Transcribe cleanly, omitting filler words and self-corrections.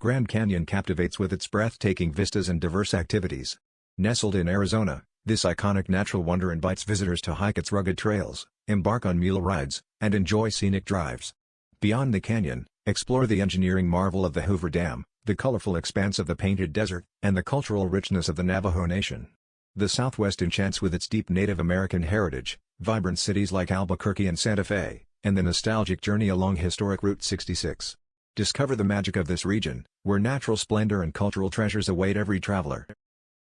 Grand Canyon captivates with its breathtaking vistas and diverse activities. Nestled in Arizona, this iconic natural wonder invites visitors to hike its rugged trails, embark on mule rides, and enjoy scenic drives. Beyond the canyon, explore the engineering marvel of the Hoover Dam, the colorful expanse of the Painted Desert, and the cultural richness of the Navajo Nation. The Southwest enchants with its deep Native American heritage, vibrant cities like Albuquerque and Santa Fe, and the nostalgic journey along historic Route 66. Discover the magic of this region, where natural splendor and cultural treasures await every traveler.